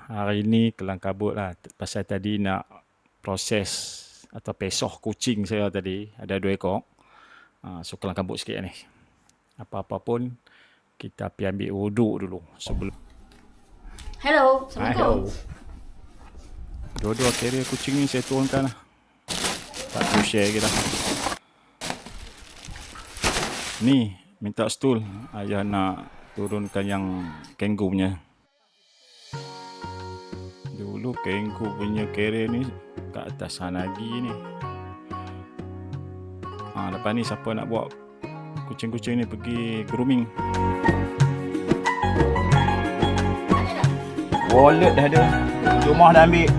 Hari ni kelang kabut lah pasal tadi nak proses atau pesoh kucing saya tadi. Ada 2 ekor. So kelang kabut sikit ni. Apa-apa pun kita pergi ambil wuduk dulu sebelum. Hello, Hai, Assalamualaikum. Dua-dua carrier kucing ni saya turunkan lah. Tak perlu share kita. Ni, minta stool. Ayah nak turunkan yang kanggu punya. Dulu kanggu punya carrier ni kat atas sana lagi ni. Lepas ni siapa nak buat kucing-kucing ni pergi grooming. Wallet dah ada. Rumah dah ambil.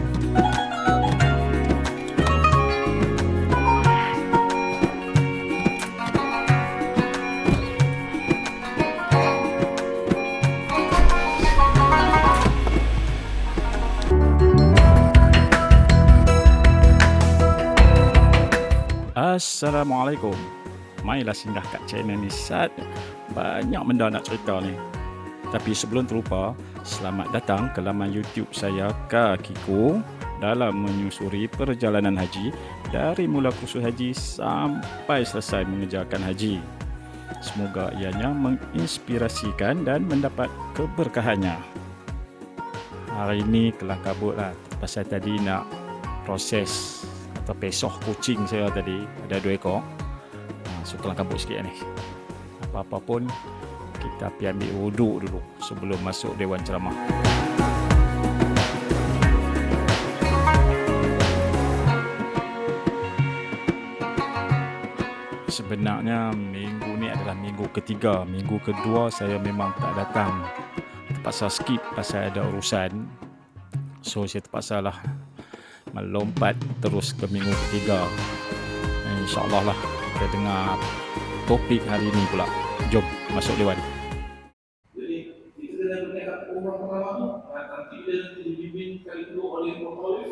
Assalamualaikum. Mainlah singgah kat channel ni Sat. Banyak benda nak cerita ni. Tapi sebelum terlupa, selamat datang ke laman YouTube saya Kakiku dalam menyusuri perjalanan haji dari mula kursus haji sampai selesai mengerjakan haji. Semoga ianya menginspirasikan dan mendapat keberkahannya. Hari ni kelang kabut lah pasal tadi nak proses atau pesoh kucing saya tadi. Ada 2 ekor. So kelang kabut sikit ni. Apa-apa pun kita pergi ambil wuduk dulu sebelum masuk Dewan Ceramah. Sebenarnya minggu ni adalah minggu ketiga. Minggu kedua saya memang tak datang. Terpaksa skip pasal ada urusan. So saya terpaksa lah melompat terus ke minggu ketiga. InsyaAllah lah kita dengar topik hari ni pula. Jom masuk Dewan. Jadi kita kena berniaga umrah pertama tu, nanti bila dibimbing sekali kedua oleh Mukhtalif,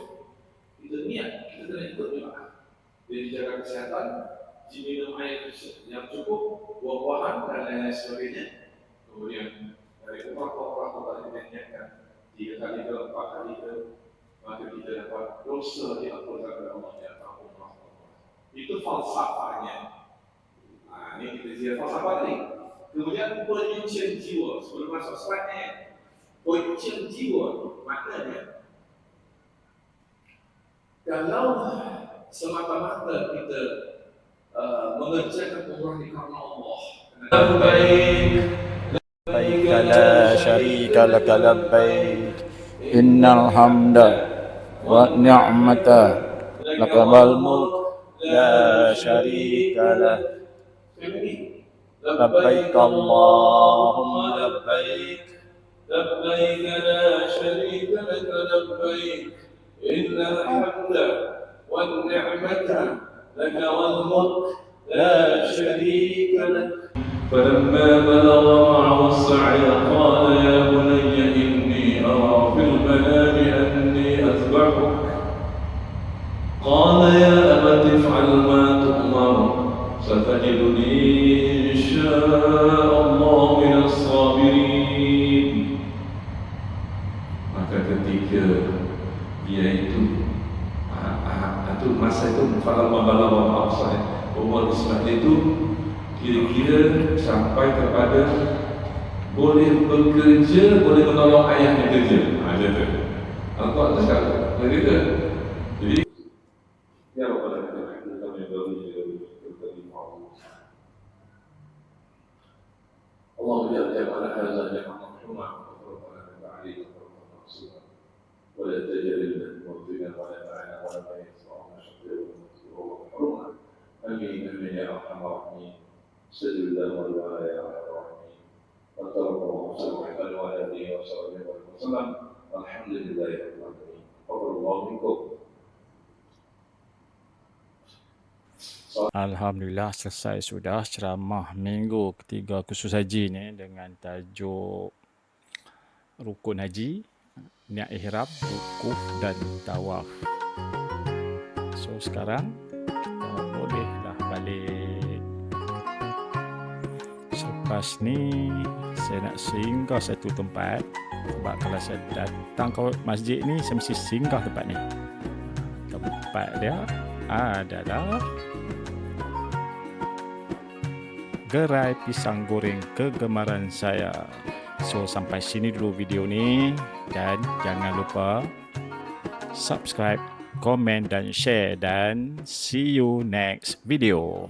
kita niat, kita kena ikut juga. Dia dijaga kesihatan, minum air yang cukup, buah-buahan dan lain-lain sebagainya. Kemudian dari umrah tu tadi kita niatkan 3 kali ke 4 kali ke, maka kita dapat dosa diampulkan oleh Allah di atas umrah. Itu falsafahnya. Ini kita ziarah falsafah ni. Kemudian penyucian jiwa. Sebelum masuk slide penyucian jiwa maknanya kalau semata-mata kita mengerjakan umrah ni kerana Allah. Labbaik la syarika lak labbaik. Innal hamda wa ni'mata lakal mulk la syarika lak. Labbaik Allahumma labbaik. Labbaik la syarika lak labbaik. Innal hamda wan ni'mata laka wal mulk la syarika lak. فلما بلغ معه السعي قال يا بني إني أرى في المنام أني أذبحك قال يا أبت افعل ما تؤمر ستجدني إن شاء الله من الصابرين. Maka ketika dia itu masa itu falamma balagha ma'ahu as-sa'i umur Ismail itu kira-kira sampai kepada boleh bekerja, boleh menolong ayahnya kerja. Macam tu. Al-Quran tu sekarang lagi ke? Jadi ya Rabbana kita اللهم اجعل جمعنا هذا جمعا مرحوما وفرقنا من بعده فرقا معصوما ولا تجعل الموفقين ولا معنا ولا ما ينفعنا شقيا ومحروما امين امين يا ارحم الراحمين. سيد الله والله يا ارحم الراحمين. وصلى الله وسلم على اله وصحبه وسلم. الحمد لله رب العالمين. قبل الله منكم. Alhamdulillah selesai sudah ceramah minggu ketiga kursus haji ni dengan tajuk rukun haji, niat ihram, wukuf dan tawaf. So sekarang kita bolehlah balik. Selepas ni saya nak singgah satu tempat Sebab kalau saya datang ke masjid ni, saya mesti singgah tempat ni. Tempat dia adalah gerai pisang goreng kegemaran saya. So sampai sini dulu video ni, dan jangan lupa subscribe, komen dan share, dan see you next video.